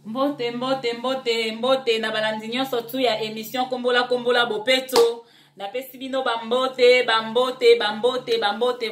Mbote na balandi nyonso tu ya émission kombola bopeto na pesi bino bambote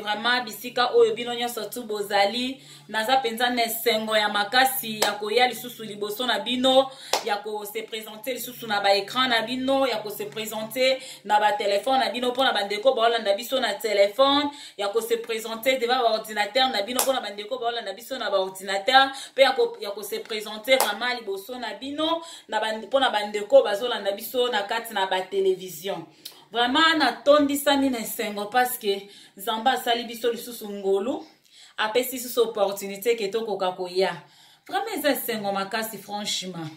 vraiment bisika oyo bino nyonso tu bozali naza penza na esengo ya makasi ya koya lisusu liboso na bino ya ko se présenter lisusu na ba écran na bino ya ko se présenter na ba téléphone na bino pona bandeko baolanda biso na téléphone ya ko se présenter devant ba ordinateur na bino pona bandeko baolanda biso na ba ordinateur pe ya ko se présenter vraiment liboso na bino na pona bandeko bazolanda biso na kati na ba télévision. Vraiment na tondisami na esengo parce que Nzamba asali biso lisusu ngolu apesi susu opportunité ke tokoka koya. Vraiment eza esengo makasi franchement.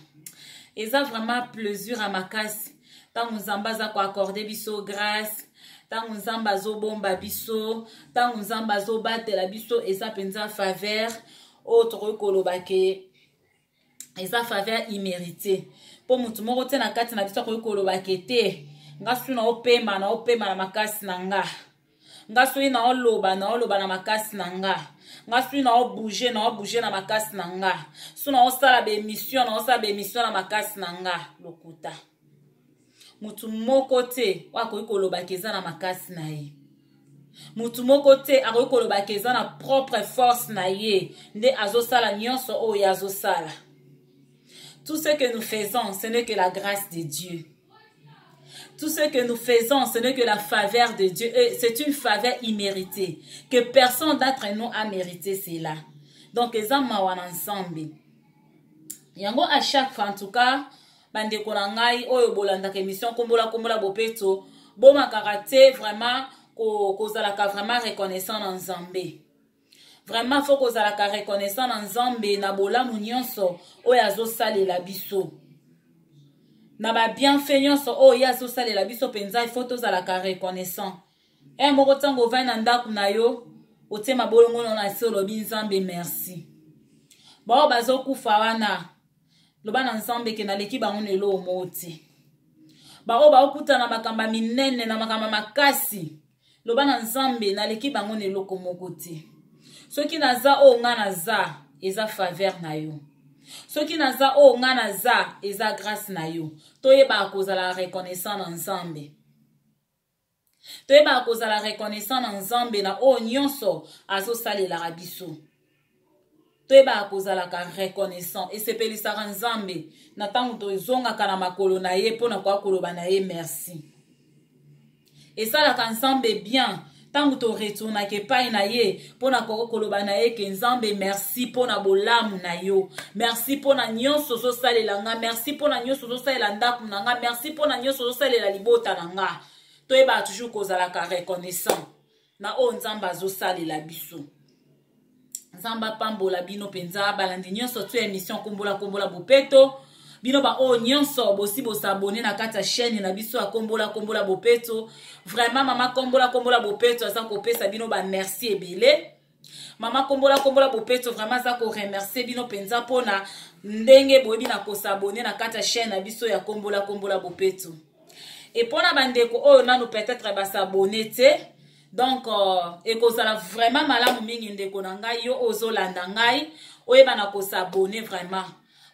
Eza vraiment plaisir à makasi. Tango Nzamba za ko accorder biso grâce, tango Nzamba zo bomba biso, tango Nzamba zo batela biso eza penza faveur autre kolobake. Eza faveur imméritée. Po mutu moko te na kati na biso ko kolobake te. Ngasu na opema na makasi na nga. Ngasu na oloba na makasi na nga. Ngasu na bouger na makasi na nga. Su na osala be mission na makasi na nga lokuta. Mutu moko te wako ikoloba keza na makasi na ye. Mutu moko te ako ikoloba keza na propre force na ye. Nde azosala nyonso oyo azosala. Tout ce que nous faisons, ce n'est que la grâce de Dieu. Tout ce que nous faisons, ce n'est que la faveur de Dieu. C'est une faveur imméritée. Que personne d'entre nous a mérité cela. Donc, les hommes sont ensemble. Yango à chaque fois, en tout cas, bande konangai, oyo bolanda émission kombola bopeto, boma karaté vraiment kozalaka vraiment reconnaissant en Zambé. Vraiment faut kozalaka reconnaissant en Zambé na bolamu nyonso oyo azosalela biso. Na ba bienfait nyonso oyo azosalela biso penza il faut tozalaka reconnaissant. Moko tango vai na ndaku na yo otema bolongo na solo Nzambe merci. Ba bazokufa wana loba na Nzambe ke na leki bango nelo moti. Ba okuta na makamba minene na makamba makasi loba na Nzambe na leki bango nelo komokoti. Soki naza o nga naza eza faveur na yo. Soki naza o nga naza eza grâce na yo. Toyeba kozala reconnaissant ensemble. Toyeba kozala reconnaissant ensemble na o nyonso azosalela biso. Toyeba kozala ka reconnaissant et sepelisa Nzambe na tango tozonga kana makolo na ye pona kwa koloba na ye merci. Et ça la Nzambe bien. Tango to retourna ke pai na ye pona koloba na ye ke Nzambe merci pona bolamu na yo, merci pona nyonso so salela nga, merci pona nyonso so salela ndaku na nga, merci pona nyonso so salela libota na nga. Toyeba toujours kozala ka reconnaissant na o Nzamba zo salela biso. Nzamba pambola bino penza balandi nyonso tu émission kombola bopeto. Bino ba o nyonso bosi bo s'abonner na kata chaîne na biso a kombola bopeto. Vraiment mama kombola bopeto asa ko pesa bino ba merci ebele. Mama kombola bopeto vraiment asa ko remercier bino penza pona ndenge boyebi na ko s'abonner na kata chaîne na biso ya kombola bopeto. Et pona bandeko oyo nanu peut-être ba s'abonner te. Donc ekozala vraiment malamu mingi ndeko na ngai yo ozolanda ngai oyeba na ko s'abonner vraiment.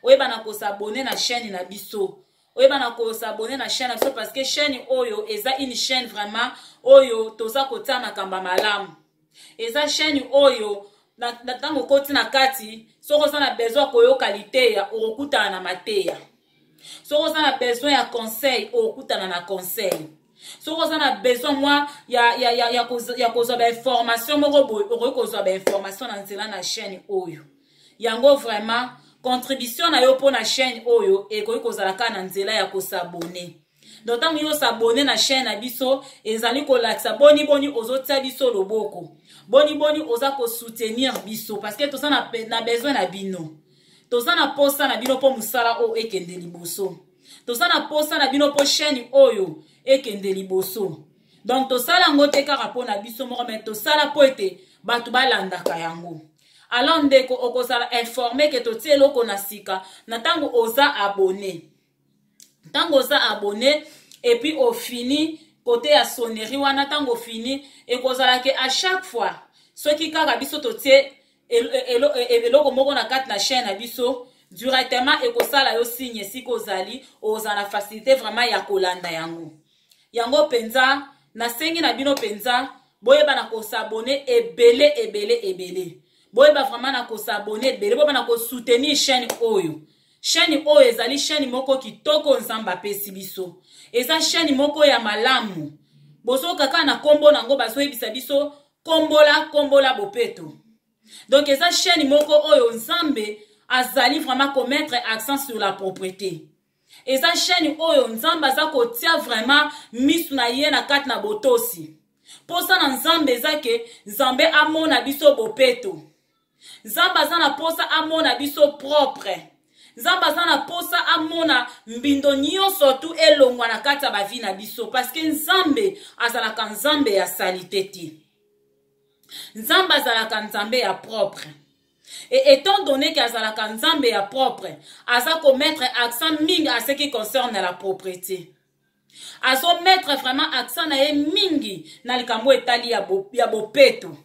Oyeba na ko s'abonner na chaîne na biso. Oyeba na ko s'abonner na chaîne na biso parce que chaîne oyo eza une chaîne vraiment oyo toza kota makamba malamu. Eza chaîne oyo na tango koti na kati soko za na besoin koyo qualité ya okuta na mateya. Soko za na besoin ya conseil okuta na conseil. Soko za na besoin moi ya kozo ba information moko boy kozo ba information na nzela na chaîne oyo. Yango vraiment contribution na yo po na chaîne oyo e koyi kozalaka na nzela ya ko s'abonner. Donc tant yo s'abonner na chaîne na biso ezali ko laksa boni ozotia biso loboko. Boni oza ko soutenir biso parce que to ça na besoin na bino. To ça na posa na bino po musala o ekende liboso. To ça na posa na bino po chaîne oyo ekende liboso. Donc to sala ngote kaka po na biso moko mais to sala po ete batu balanda kayango. Alors ndeko okozala informé que totie eloko na sika na tango oza abonné. Tango oza abonné et puis au fini côté ya sonnerie wana tango fini ekozala ke à chaque fois ce qui kaka biso totie eloko moko na kati na chaîne na biso directement ekosala yo signe esika ozali oza na facilité vraiment ya kolanda yango. Yango penza nasengi na bino penza boyeba na kosabone ebele. Boyeba vraiment na kosabone ebele, boyeba na kosoutenir chaîne oyo. Chaîne oyo ezali chaîne moko kitoko nzamba apesi biso. Eza chaîne moko ya malamu. Boso kaka na kombo nango bazoyebisa biso kombola bopeto. Donc eza chaîne moko oyo nzambe azali vraiment commettre accent sur la propreté. Eza chaîne oyo nzambe aza kotia vraiment misu na ye na kati na botosi. Posa na nzambe eza ke nzambe amona biso bopeto. Nzambe aza na posa amona biso propre. Nzambe aza na posa amona mbindo nyonso tu elongwa na kati ya bavi na biso. Parce que nzambe azalaka nzambe ya salité te. Nzambe azalaka nzambe ya propre. Et étant donné qu'azalaka nzambe ya propre, aza commettre accent mingi à ce qui concerne la propreté. Azo mettre vraiment accent na ye mingi na likambo etali ya bopeto.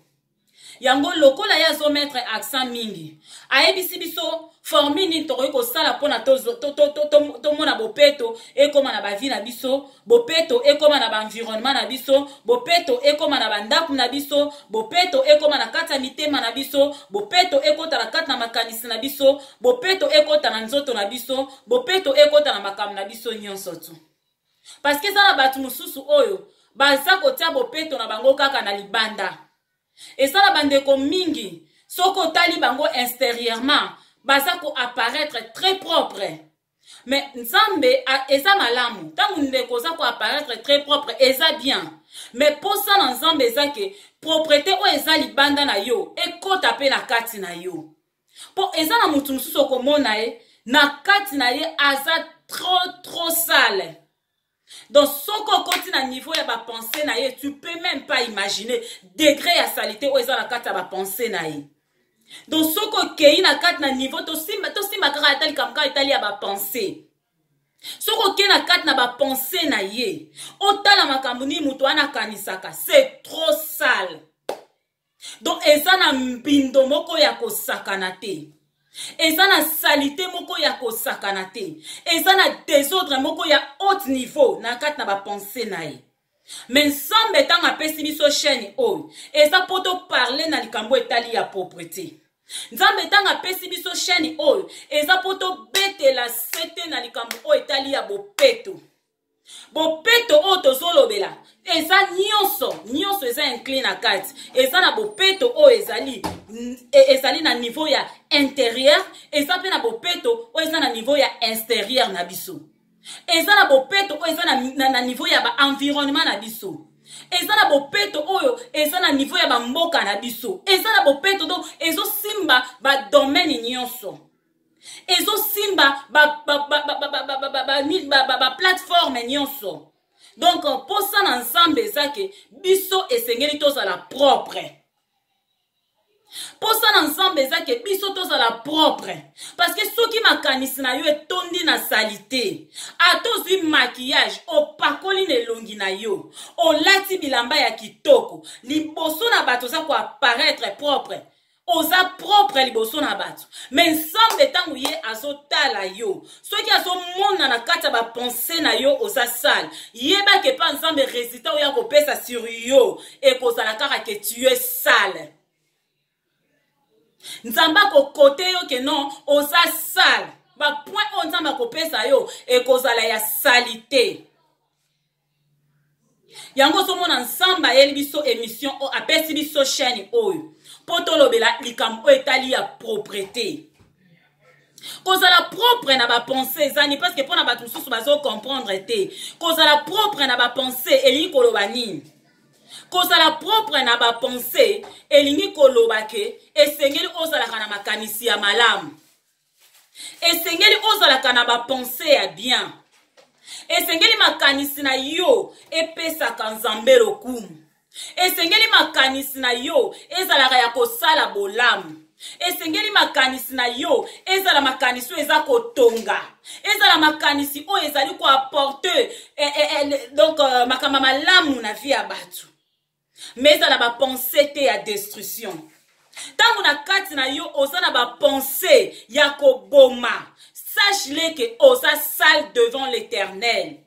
Yango lokola ya azo mettre accent mingi. Ayebisi biso formi ni toroki kosala pona tomona bopeto ekoma na bavi na biso, bopeto ekoma na environnement na biso, bopeto ekoma na bandaku na biso, bopeto ekoma na kati ya mitema na biso, bopeto ekota na kati na makanisi na biso, bopeto ekota na nzoto na biso, bopeto ekota na makambo na biso nyonso tu. Parce que ça na batu mususu oyo baza kotia bopeto na bango kaka na libanda. Et ça na bandeko mingi soko tali bango extérieurement baza ko apparaître très propre. Mais nzambe eza malamu. Tangu ndeko za ko apparaître très propre eza bien. Mais pour ça na nzambe eza ke propreté o eza libanda na yo ekota pe na kati na yo. Po eza na mutu mususu komona ye na kati na ye aza trop sale. Donc, soko koti na niveau ya ba pensée na ye, tu peux même pas imaginer degré ya salité ou eza na kati ya ba pensée na ye. Donc, soko kei na kati na niveau to simba kaka etali kamka etali ya ba pensée. Soko kei na kati na ba pensée na ye, otala makambo ni mutu ana kanisaka, c'est trop sale. Donc, eza na mbindo moko ya kosakana te. Eza na salité moko ya kosakana te. Eza na désordre moko ya haut niveau na kati na ba pensée na ye. Mais nzambe tanga apesi biso chaîne oyo eza poto parler na likambo etali ya propreté. Nzambe tanga apesi biso chaîne oyo eza poto betela sete na likambo oyo etali ya bopeto. Bopeto oyo tozolobela eza nyonso eza inclin na kati. Eza na bopeto oyo ezali na niveau ya intérieur, eza pe na bopeto oyo eza na niveau ya extérieur na biso. Eza na bopeto oyo eza na niveau ya ba environnement na biso. Eza na bopeto oyo eza na niveau ya ba mboka na biso. Eza na bopeto do ezo simba ba domaine nyonso. Ezo simba ba plateforme nyonso. Donc pour ça na ensemble ezake biso esengeli tozala propre. Pour ça na ensemble ezake biso tozala propre. Parce que soki makanisi na yo etondi na salité, atozwi maquillage opakoli na elongi na yo, olati bilamba ya kitoko, liboso na bato za ko apparaître propre. Oza propre liboso na bato. Mais nzambe tangu ye azotala yo, soki azomona na kati ya ba pensée na yo oza sale, yeba ke pa nzambe résultat oya kopesa sur yo ekozala kaka ke tu es sale. Nzamba ko kote yo ke non oza sale. Ba point o nzamba kopesa yo ekozala ya salité. Yango somona nzamba yeli biso émission o apesi biso chaîne oyo. Poto lobela likambo etali ya propreté. Kozala propre na ba pensée ezani parce que pona batu susu bazo comprendre te. Kozala propre na ba pensée elingi koloba nini. Kozala propre na ba pensée elingi koloba ke esengeli ozalaka na makanisi ya malamu. Esengeli ozalaka na ba pensée ya bien. Esengeli makanisi na yo epesaka nzambe lokumu. Esengeli makanisi na yo ezalaka ya kosala bolamu. Esengeli makanisi na yo ezala makanisi eza kotonga. Ezala makanisi o ezali ko apporter donc makama malamu na vie ya batu. Mais ezala ba pensée te ya destruction. Tango na kati na yo oza na ba pensée ya koboma, sache-le que oza sale devant l'Éternel.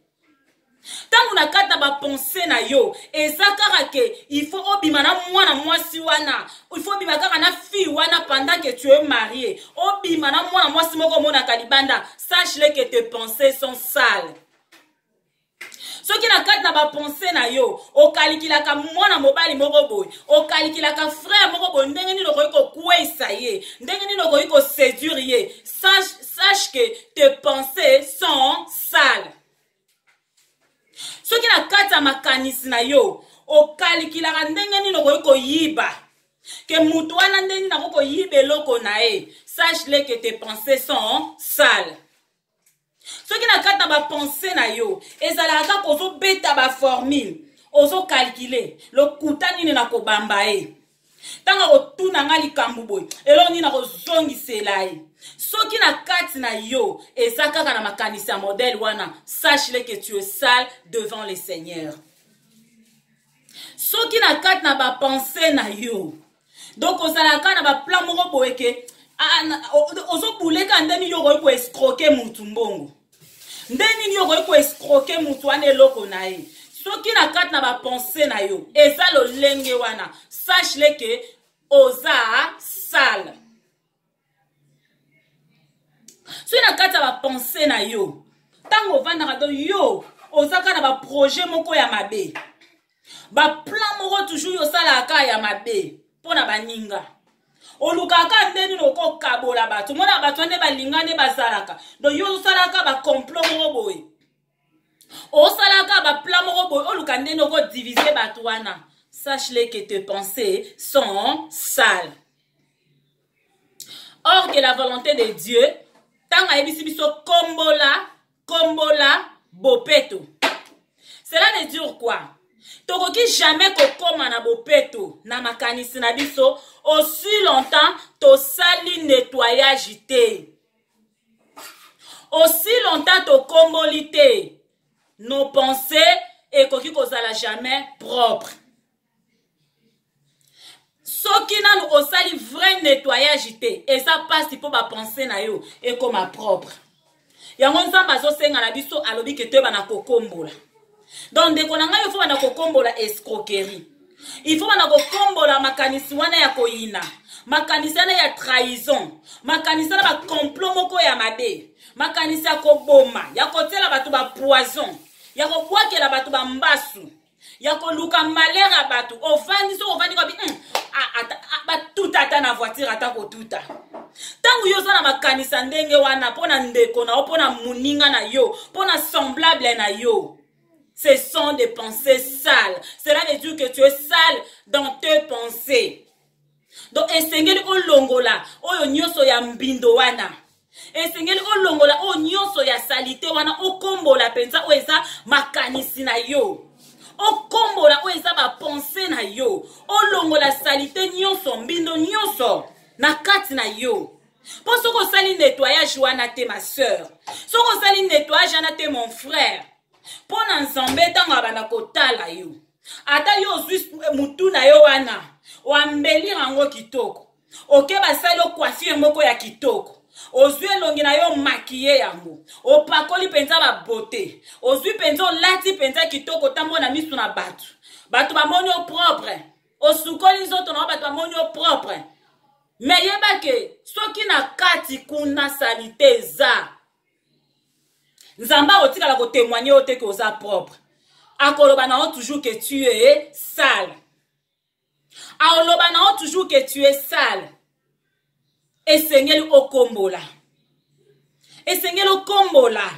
Tango na kati na ba pensée na yo eza kaka ke il faut obima na mwana mwasi wana, il faut obima kaka na fille wana pendant que tu es marié, obima na mwana mwasi moko mona kalibanda, sache-le que tes pensées sont sales. Soki na kati na ba pensée na yo okalikilaka mwana mobali moko boy, okalikilaka frère moko boy, ndenge nini okoki kokwesa ye, ndenge nini okoki koséduire ye, sache que tes pensées sont sales. Soki na kati ya makanisi na yo okalikilaka ndenge nini okoki koyiba, ke mutu wana ndenge nini akoki koyiba eloko na ye, sache-le que tes pensées sont sales. Soki na kati na ba pensée na yo ezalaka kozo beta ba formule, ozo calculer lokuta nini na kobamba ye, tanga kotuna nga likambo boy elo nini na kozongisela ye. Soki na kati na yo eza kaka na makanisi ya modèle wana, sache-le que tu es sale devant le Seigneur. Soki na kati na ba pensée na yo donc ozalaka na ba plan moko boye ke ozo buleka ndeni yo koyi ko escroquer mutu mbongo, ndeni yo koyi ko escroquer mutu wana eloko na ye. Soki na kati na ba pensée na yo eza lolenge wana, sache-le que oza sale. Soki na kati na ba pensée na yo tango ovandaka do yo ozaka na ba projet moko ya mabe, ba plan moko toujours yo salaka ya mabe pona baninga, olukaka ndeni loko kabola bato mona bato ande balingane bazalaka do yo salaka ba complot moko boye, osalaka ba plan moko boye oluka ndeni loko diviser bato wana, sache-le que tes pensées sont sales. Or que la volonté de Dieu tanga ebisi biso kombola bopeto. Cela veut dire quoi? Tokoki jamais kokoma na bopeto na makanisi na biso aussi longtemps to sali nettoyage te, aussi longtemps to komboli te, nos pensées ekoki kozala jamais propre. Soki nanu osali vrai nettoyage te eza pasi po ba pensée na yo ekoma propre. Yango nzambe azosenga na biso alobi ke toyeba na kokombola. Donc ndeko na ngai il faut bana kokombola escroquerie, il faut bana kokombola makanisi wana ya koyina, makanisi wana ya trahison, makanisi wana ba complot moko ya mabe, makanisi ya koboma, ya kotela bato ba poison, ya kobwakela bato ba mbasu, ya koluka malera bato ovandi so ovandi kwa bi batuta ata na voiture ata kotuta. Tangu yo na makanisa ndenge wana pona ndeko na pona muninga na yo, pona semblable na yo, ce sont des pensées sales. Cela veut dire que tu es sale dans tes pensées. Donc esengeli olongola oyo nyoso ya mbindo wana, esengeli olongola oyo nyoso ya salite wana, okombola penza oeza makanisi na yo, okombola oeza ba pensée na yo, olongola salite nyonso mbindo nyonso na kati na yo. Pour ce qu'on sali nettoyage wana te ma soeur, ce qu'on sali nettoyage wana te mon frère, pour nzambe tanga bana kotala yo ata yo zwi mutu na yo wana wambeli rango kitoko, oke basali o coiffure moko ya kitoko, ozwi elongi na yo maquiller yango, opakoli penza ba beauté, ozwi penza lati penza kitoko tambo na misu na batu, batu bamoni o propre, osukoli nzoto na batu bamoni o propre. Mais yeba ke soki na kati kuna salite za nzamba otikala ko témoigner ote ke oza propre, akoloba na toujours que tu es sale, akoloba na toujours que tu es sale. Esengeli okombola, esengeli okombola.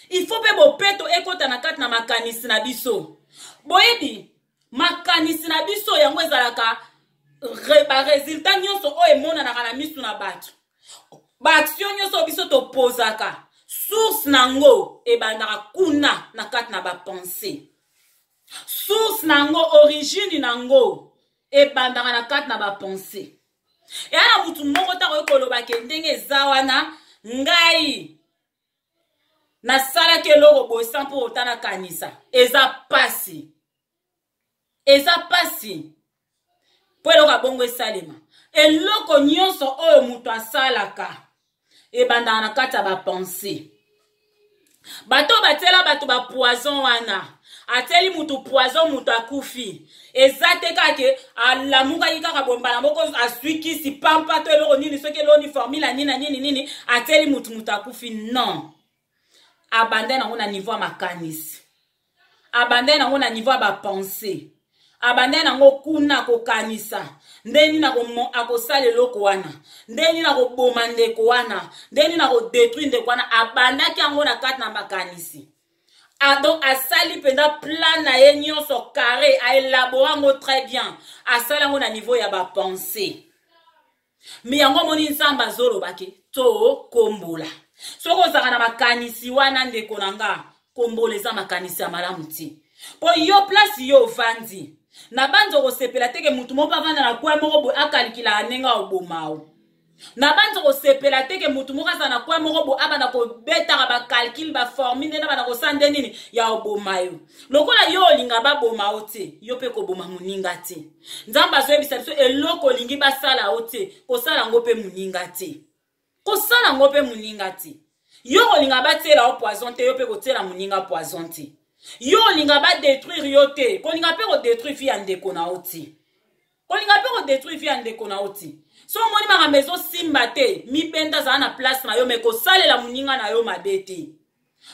Il faut pe bopeto ekota na kati na makanisi na biso boyebi, makanisi na biso yango ezalaka ba résultat nyonso o emona na misu na bato, ba action nyonso biso to pozaka source nango ebandaka kuna na kati na ba pensée, source nango origine nango ebandaka na kati na ba pensée. Et ana mutu moko ta ko koloba ke ndenge zawana ngai na sala ke loko bo sampo otana kanisa eza pasi, eza pasi. po eloko bongo esalema eloko nyonso oyo mutu asalaka ebandaka na kati ya bapense bato batela bato bapoison wana ateli mutu poison mutu akufi eza te kake alamukaki kaka bombala moko aswikisi pampa to eloko nini soki eloni formula nini na nini ateli mutu akufi non abande nango na niveau ya makanisi abande nango na niveau ya bapense abande nango kuna kokanisa ndeni na akosala eloko wana ndeni na koboma ndeko wana ndeni na kodetruire ndeko wana abandaki yango na kati na makanisi donc asali penda plan na ye nyonso carré aélabore yango très bien asala yango na niveau ya bapense me yango moni nzambe azolobaki tokombola soki ozalaka na makanisi wana ndeko na nga kombola eza makanisi ya malamu ti mpo yo place yo ovandi na banzo kosepela teke mutu moko avanda na kwe moko boye akalikila ndenge obomao na banzo kosepela teke mutu moko aza na kwe moko boye abanda kobetaka bakalkile baformule ndenge abanda kosala nde nini ya oboma yo lokola yo olinga baboma yo te yo mpe koboma moninga te nzambe azoyebisa biso eloko olingi basala yo te kosala yango mpe moninga te kosala yango mpe moninga te yo olinga batiela yo poison te yo mpe kotiela moninga poison te yo olinga badetruire yo te kolinga mpe kodetruire fi ya ndeko na yo te kolinga mpe kodetruire fi ya ndeko na yo te so omoni makambo ezosimba te mibenda azala na place na yo me kosalela moninga na yo mabe te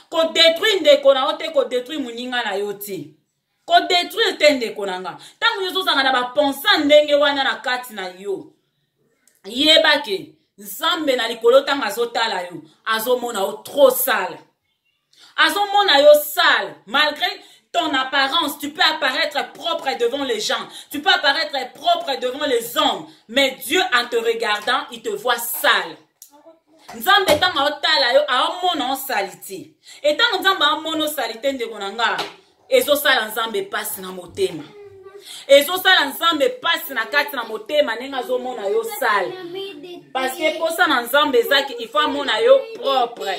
kodetruire ndeko na yo te kodetruire moninga na yo te kodetruire te ndeko na nga ntango yo ozozanga na bapensa ndenge wana na kati na yo yebake nzambe na likolo ntango azotala yo azomona yo trop sale azomona yo sale malgré ton apparence, tu peux apparaître propre devant les gens, tu peux apparaître propre devant les hommes, mais Dieu en te regardant, il te voit sale. Nzambe tanga otala yo aomona salite. Et tant nzambe aomona salite ndeko nanga, ezo sala nzambe passe na motema. Ezo sala nzambe passe na kati na motema nenga zo mona yo sale. Parce que pour ça nzambe zaki il faut amona yo propre.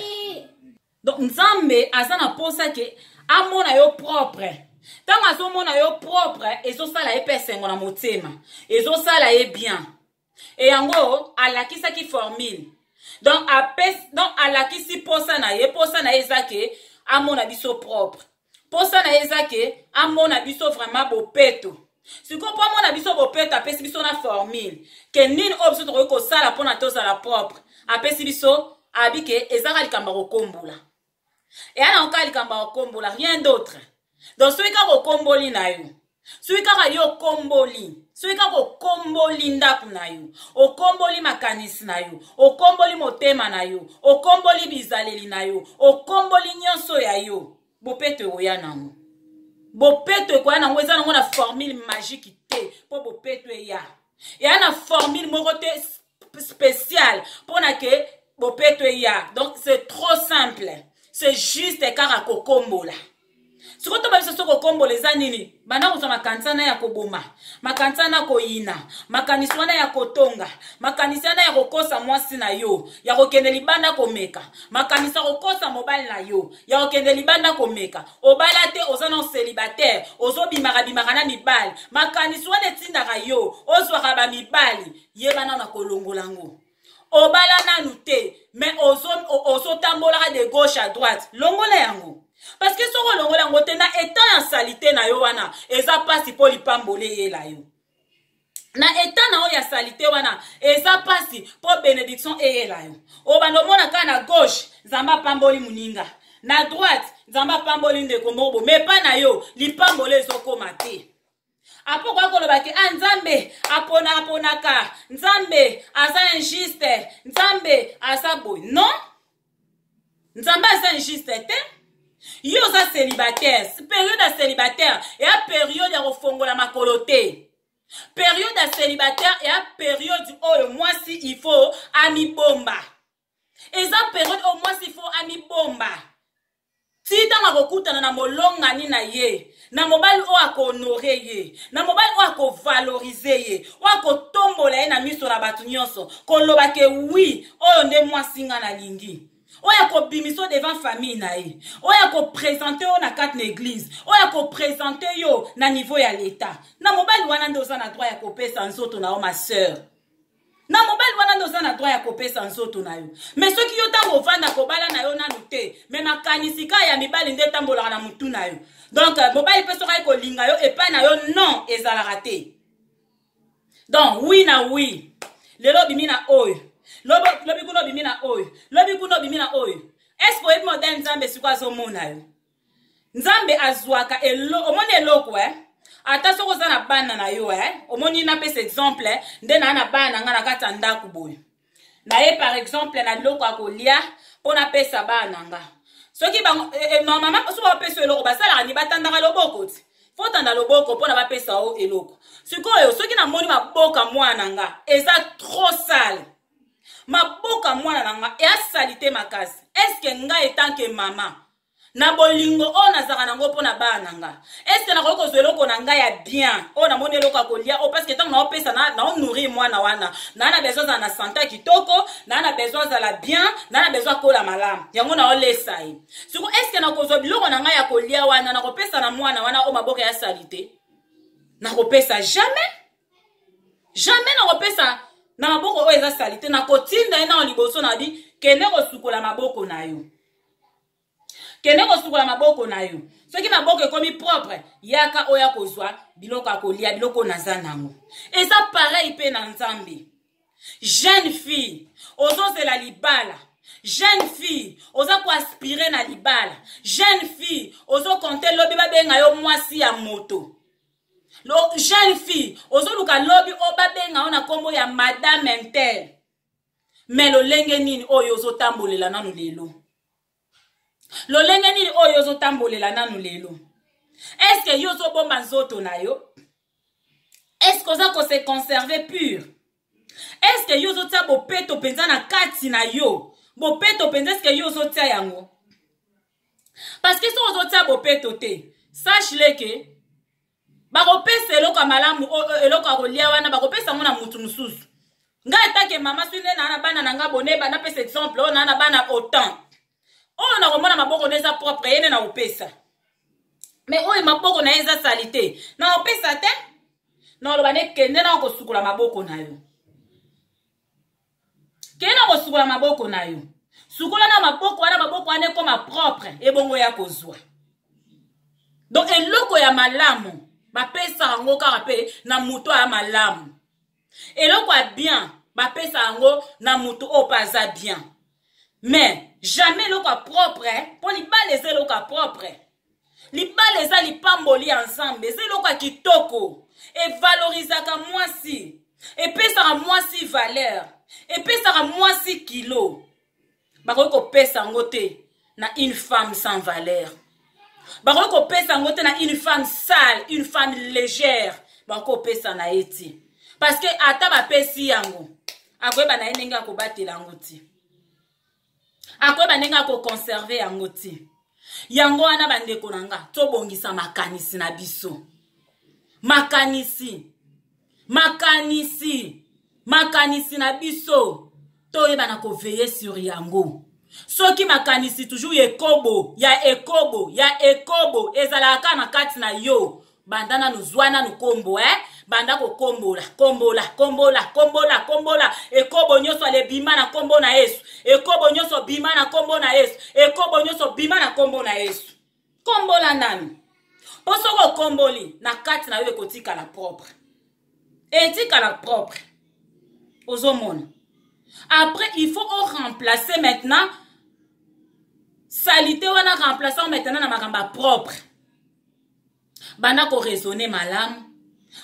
Donc nzambe azana posa ke amona yo propre. Tanga zo mona yo propre ezo sala epesengo na motema. Ezo sala ye bien. Et yango alakisa ki formule. Donc alakisi posa na ye zake amona biso propre. Posa na ye zake amona biso vraiment bopeto. Si ko pa mona biso bopeto apesi biso na formule ke nini obiso to ko sala pona toza la propre. Apesi biso abike ezaka likamba kokombola. Et ana encore likamba kokombola rien d'autre. Donc celui qui a komboli na yo. Celui qui a yo komboli. Celui qui a komboli ndaku na yo. O komboli makanisi na yo. O komboli motema na yo. O komboli bizaleli na yo. O komboli nyonso ya yo. Bopeto oya nango. Bopeto ko ya nango eza nango na formule magique te. Po bopeto ya. Et ana formule moko te spécial pour na ke bopeto ya. Donc c'est trop simple. C'est juste kaka kokombola. Sikoto ba biso kokombola eza nini? Bana kuza makansana ya koboma, makansana koyina, makaniswana ya kotonga, makanisana ya kokosa mwasi na yo, ya kokende libanda komeka, makanisa kokosa mobile na yo, ya kokende libanda komeka. Obala te ozana célibataire, ozobimaka bimaka na mibali, makaniswana tindaka yo, ozwaka ba mibali, yebana na kolongolango. Obala nanu te, mais ozotambolaka de gauche à droite, longola yango. Parce que ce que l'on a ngote na état en salité na yo wana eza pasi po lipambole ye la yo. Na état na o ya salité wana eza pasi po bénédiction ye la yo. O bando mona ka na gauche nzamba pamboli muninga. Na droite nzamba pamboli ndeko mobo mais pas na yo lipambole ezokoma te. Apo kwa kolobaki nzambe aponaka nzambe asa injuste nzambe asa boy. Non? Nzambe asa injuste te? Yo za célibataire, période à célibataire et à période à refongola makolote. Période à célibataire et à période où moi si il faut ami bomba. Et ça période où moi si il faut ami bomba. Si tanga kokuta na molonga ni na ye, na mobile o akonorer ye, na mobile o akovaloriser ye, o akotombola ye na miso na batu nyonso, koloba ke oui, oyo nde moi singa na lingi. oya ko bimiso devant famille na ye, oya ko présenter yo na carte l'église, oya ko présenter yo na niveau ya l'état. Na mobali wana nde oza na droit ya kopesa nzoto na yo ma sœur. Na mobali wana nde oza na droit ya kopesa nzoto na yo. Mais soki yo tango ovanda kobala na yo nanu te, me makanisi ka ya mibali nde tambolaka na mutu na yo. Donc mobali pe soka kolinga yo epai na yo non ezalaka te. Donc oui na oui. Lelo bimi na oyo. Lobi kuno bimi na oyo. Lobi kuno bimi na oyo. Est-ce que ebi modèle nzambe sikwa zo mona yo? Nzambe azwaka omoni eloko ata soko za na bana na yo omoni na pesa exemple nde na bana nga na kata ndaku boyo. Na ye par exemple na loko akolia pona pesa bana nga. Soki ba normalement so ba pesa eloko basala ni batandaka loboko ti. Faut tanda loboko pona ba pesa o eloko. Sikoyo soki na moni maboka mwana nga eza trop sale. Maboka mwana nanga e asalite makasi. Est-ce que nga etanke mama na bolingo o nazaka nango pona bana nga? Est-ce que na ko zeloko na nga ya bien o na moni eloko akolia o parce que tant na opesa na nourrir mwana wana na besoin za na santé kitoko na besoin za la bien na besoin ko la malamu yango na olesa yi. Siko est-ce que na ko zo biloko na nga ya kolia wana na ko pesa na mwana wana o maboka ya salite? Na ko pesa jamais. Jamais na ko pesa na maboko o eza salite na kotinda ina liboso na bi kende ko sukola maboko na yo. Kende ko sukola maboko na yo. Soki maboko ekomi propre, yaka oya kozwa biloko akolia biloko naza nango. Et ça pareil pe na nzambe. Jeune fille, ozozela libala. Jeune fille, oza ko aspirer na libala. Jeune fille, ozo compter lobi ba benga yo mwasi ya moto. Jeune fille, ozoluka lobi obabenga ona kombo ya madame Intel. Mais lo lenge nini oyo ozotambolela nanu lelo? Lo lenge nini oyo ozotambolela nanu lelo? Est-ce que yo zobomba nzoto na yo? Est-ce que oza ko se conserver pur? Est-ce que yo zotia bopeto penza na kati na yo? Bopeto penza est-ce que yo zotia yango? Parce que si ozotia bopeto te, sache-le que bakopesa eloko malamu eloko akolia wana bakopesa mona mutu mususu. Nga etake mama swine na bana na nga bone bana pesa exemple o na bana autant. O na komona maboko neza propre yene na opesa. Mais oyo maboko na eza salite. Na opesa te? Na loba ne kende na ko sukula maboko na yo. Kena ko sukula maboko na yo. Sukula na maboko wana koma propre e bongo ya kozwa. Donc eloko ya malamu bapesa yango kaka pe na muto ya malamu. Eloko ya bien bapesa yango na muto opaza bien. Mais jamais eloko ya propre po libala eza eloko ya propre. Libala eza lipamboli ensemble eza eloko ya kitoko. E valorisaka mwasi. E pesaka mwasi valeur. E pesaka mwasi kilo. Bakoki kopesa yango te na une femme sans valeur. Bako ko pesa ngote na une femme sale, une femme légère. Bako pesa na eti. Parce que ata ba pesi yango. Akweba na enenga ko batela ngoti. Akweba nenga ko conserver yangoti. Yango wana bandeko nanga to bongisa makanisi na biso. Makanisi. Makanisi. Makanisi na biso. To yeba na ko veiller sur yango. Soki makanisi toujours ekobo ezalaka na kati na yo bandana nuzwana nukombo banda ko kombola ekobo nyoso le bima na kombo na Yesu ekobo nyoso bima na kombo na Yesu ekobo nyoso bima na kombo na Yesu kombola nani posoko komboli na kati na yo ekotika la propre etika la propre ozomona. Après il faut remplacer maintenant salité wana remplaçant maintenant na makamba propre. Banda ko raisonner malam,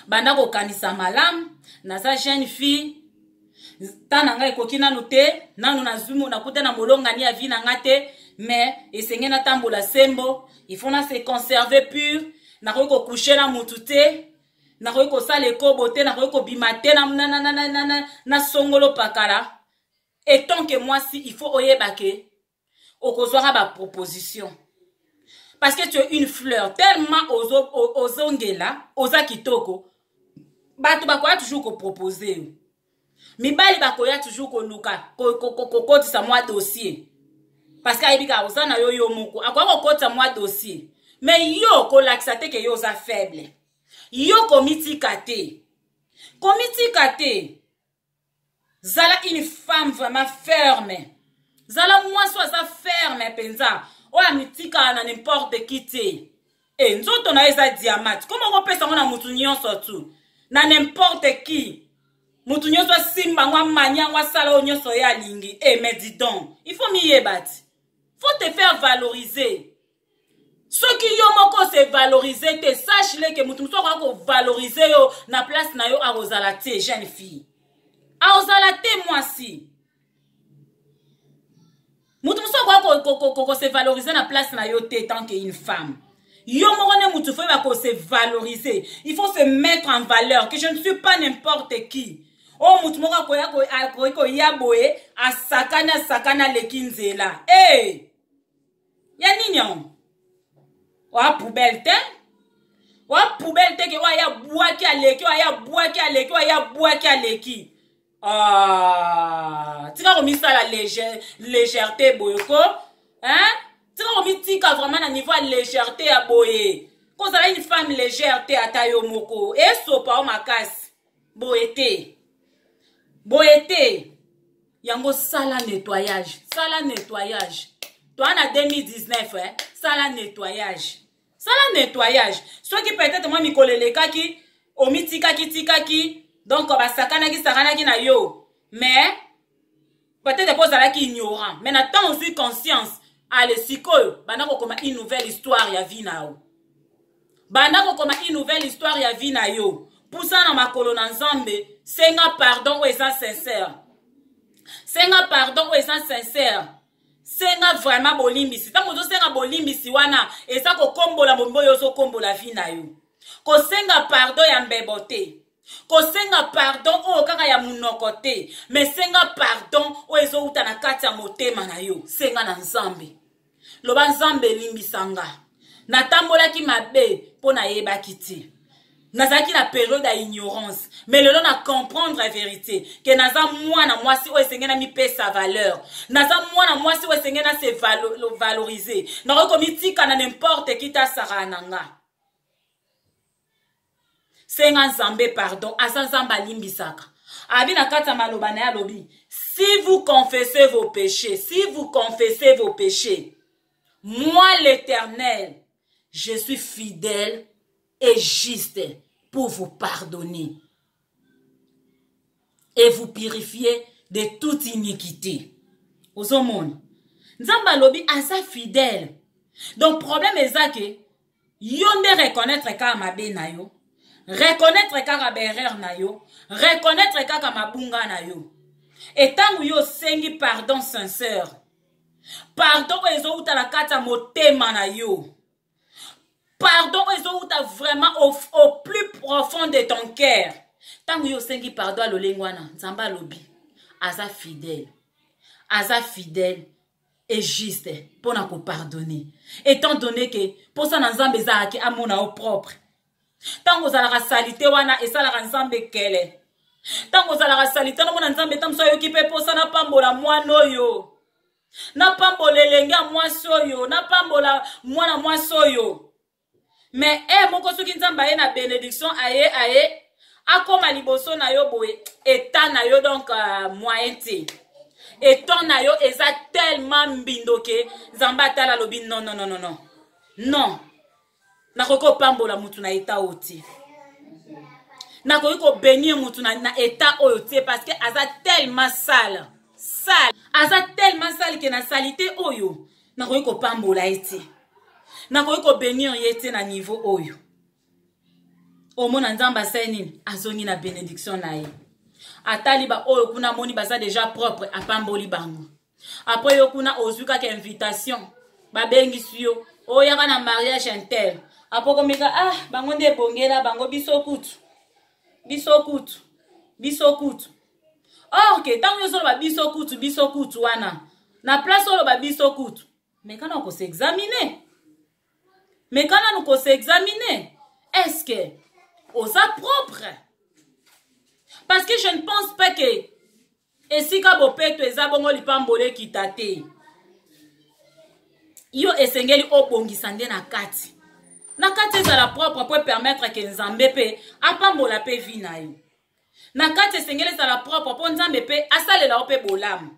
banda ko kanisa malam, na sa jeune fille tananga ekoki nanu te, nanu na zumu na kuta na molonga ni avi na ngate, mais esenge na tambola sembo, il faut na se conserver pur, na ko coucher na mutu te, na ko sala ekobo te, na ko bima te na songolo pakala. Et tant que moi si il faut oyeba ke okozwara ba proposition. Parce que tu es une fleur tellement ozongela, oza kitoko. Batu bakoya toujours ko proposer. Mibali bakoya toujours ko luka, ko sa moi dossier. parce que ayebika oza na yo yo moko akoki kokota mwa dossier mais yo kolakisa te ke yo oza faible yo komitika te zala une femme vraiment ferme zala mwasi aza ferme penza oyo amitika na n'importe qui te nzoto na eza diamante koma okopesa ngo na mutu nyonso tu na n'importe qui mutu nyonso asimba ngo amanya ngo asala oyo nyonso ye alingi mais dis donc il faut miyeba ti faut te faire valoriser soki yo moko se valoriser te sache le ke mutu mosusu akoki kovaloriser yo na place na yo akozala te jeune fille akozala te mwasi mutu mosusu akoki kose valoriser na place na yo te tant que une femme yo moko ne mutu faut ba se valoriser il faut se mettre en valeur que je ne suis pas n'importe qui oh mutu moko akoki koya boye asakana leki nzela ya nini yango wa poubelle te ke wa ya bwaki aleki tika komisala légèreté boyoko tika komitika vraiment na niveau ya légèreté ya boye kozala une femme légère te ata yo moko esopa o makasi boye te yango sala nettoyage toi na 2019 sala nettoyage soki peut-être moi mikolelekaki omitikaki donc sakanaki na yo mais peut-être pozalaki ignorant mais na tant ozwi conscience ale sikoyo banda kokoma une nouvelle histoire ya vie na yo pusa na makolo na nzambe senga pardon oyo eza sincère senga vraiment bolimbisi ntango ozosenga bolimbisi wana eza kokombola bombo oyo ozokombola vi na yo kosenga pardon ya mbebo te kosenga pardon oyo kaka ya munoko te mais senga pardon oyo ezouta na kati ya motema na yo senga na nzambe loba nzambe elimbisanga natambolaki mabe mpo nayebaki te nazalaki na période ya ignorance mais lelo na comprendre la vérité ke naza mwana mwasi oyo esenge na mipesa valeur naza mwana mwasi oyo esenge na se valoriser nakoki komitika na n'importe qui tasaka na nga senga nzambe pardon aza nzambe alimbisaka abi na kati ya maloba na ye alobi si vous confessez vos péchés moi l'Éternel je suis fidèle et juste pour vous pardonner et vous purifier de toute iniquité. Ozomoni. Nzamba lobi asa fidèle. Donc problème ezake yonde reconnaître kaka mabe na yo, reconnaître kaka berrer na yo, reconnaître kaka mabunga na yo. Et tangu yo sengi pardon sincère. Pardon ezo uta la kata motema na yo. Pardon, ils vraiment au plus profond de ton cœur. Tant que yo sengi pardon lo lengwana, nzamba lobi, aza fidèle et juste pour na ko pardonner. Étant donné que pour ça nzambe ezaki amona au propre. Tant que za la salité wana et ça la nzambe kele. Tant que za la salité na mona nzambe tamso yo kipe pour ça na pambola mwana yo. Na pambola lenga mwasoyo, na pambola mwana mwasoyo. Mais moko soki nzamba ye na bénédiction aye akoma liboso na yo boye état na yo donc moyen te état na yo eza tellement mbindoke nzamba tala lobi non nakoki kopambola mutu na état oti nakoki kobénir mutu na état oyo te parce que aza tellement sale ke na salité oyo nakoki kopambola ete nakoki kobénir ye te na niveau oyo omona nzamba seni azongi na bénédiction na ye atali ba oyo kuna moni baza déjà propre apamboli bango après yo kuna ozwi kaka invitation babengisi yo oyaka na mariage intel apo komika bango nde ebongela bango biso kutu ok tango yo solo ba biso kutu wana na place solo ba biso kutu mais kana ko s'examiner est-ce que osa propre parce que je ne pense pas que esika bopeto eza bongo lipambole kitate yo esengeli obongisa nde na kati. Na kati ezala propre pour permettre que Nzambe pe apambola pe vi na yo. Na kati esengeli ezala propre pour Nzambe pe asalela yo pe bolamu.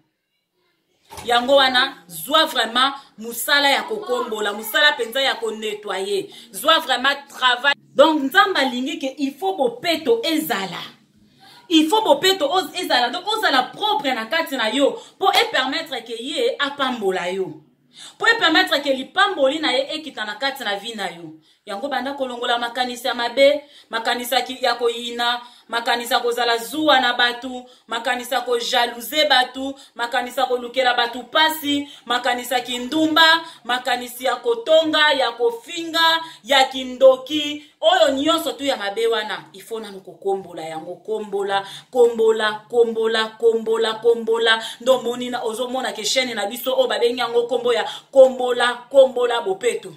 Yango wana zwa vraiment musala ya kokombola, musala penza ya ko nettoyer, zwa vraiment travail. Donc Nzambe alingi ke il faut bopeto ezala. Il faut bopeto ezala, donc ozala propre na kati na yo pour permettre que ye apambola yo. Pour permettre que lipamboli na ye ekita na kati na vi na yo. Yango banda kolongola makanisa mabe, makanisa ya koyina, makanisa kozala zuwa na batu, makanisa ko jalouser batu, makanisa ko lukela batu pasi, makanisa kindumba, makanisi ya kotonga, ya kofinga, ya kindoki, oyo nyonso tu ya mabe wana, ifo na kokombola yango kombola, kombola, kombola, kombola, kombola, ndo monina ozomona ke chaîne na biso o babengi yango kombo ya kombola, kombola bopeto.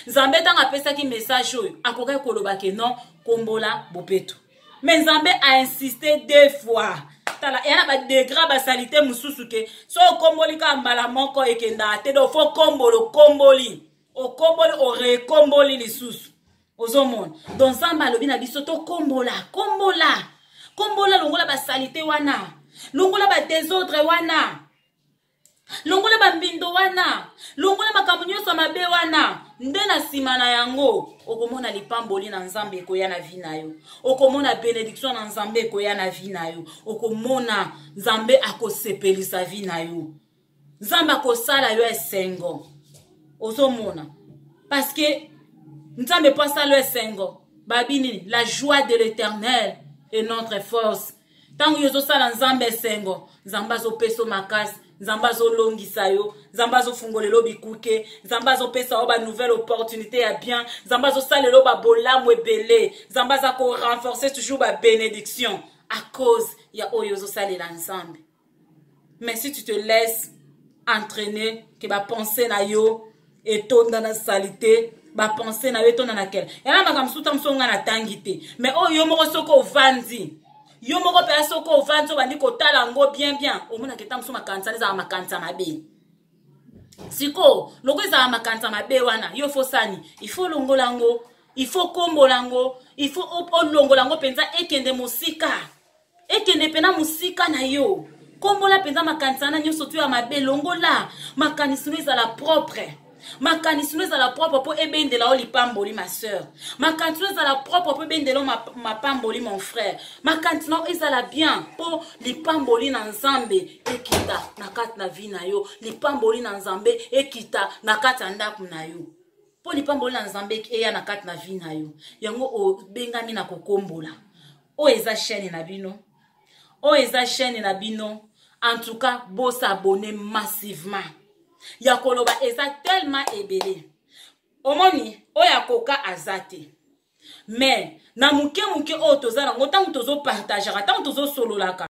Nzambe tanga pesa ki message oyo akoka koloba ke non kombola bopeto. Mais Nzambe a insisté 2 fois. Tala yana ba degré ba salité mususu ke so komboli ka mbala moko ekenda te do fo kombolo komboli. O komboli o rekomboli lisusu. Ozomon. Donc Nzambe alobi na biso to kombola, kombola. Kombola longola ba salité wana. Longola ba désordre wana. Longola bambindo wana, longola makambo nyonso mabe wana, nde na sima na yango okomona lipamboli na Nzambe ekoya na vi na yo, okomona bénédiction na Nzambe ekoya na vi na yo, okomona Nzambe akosepelisa vi na yo, Nzambe akosala yo esengo. Ozomona parce que Nzambe pasala yo esengo babini, la joie de l'Éternel est notre force. Tango yozo sala Nzambe esengo, Nzambe azopeso makasi, Nzambe azolongisa yo, Nzambe azofungolelo bikuke, Nzambe azopesa yo ba nouvelle opportunité ya bien, Nzambe azosalelo ba bolamu ebele, Nzambe azako renforcer toujours ba bénédiction à cause ya oyo ozosalela Nzambe. Mais si tu te laisses entraîner que ba pensée na yo etonda na salité, ba pensée na yo etonda na kel. Yana makamsuta msonga na tangite, mais oyo moko soko ovandi. Yo moko pe asoko ovanzo bandi kotala ngo bien bien omona ke tamso makanza za makanza mabe siko loko za makanza mabe wana yo fo sani il faut longolango, il faut kombolango, il faut longolango penza ekende musika, ekende pena musika na yo kombola penza makanza na nyoso tu ya mabe longola makanisino za la propre. Makanisino za la propre pour ebendela o lipamboli ma sœur. Makanisino za la propre pour ebendela ma pamboli mon frère. Makanisino ezala bien pour lipamboli na Nzambe ekita na kati na vi na yo. Lipamboli na Nzambe ekita na kati ndaku na yo. Po lipamboli na Nzambe eya na kati na vi na yo. Yango o bengami na kokombola. O eza chaîne na bino. O eza chaîne na bino. En tout cas, bo s'abonner massivement. Yakoloba eza tellement ebele. Omoni oya koka azate. Mais na muke o tozala ngotango tozo partager, tango tozo sololaka.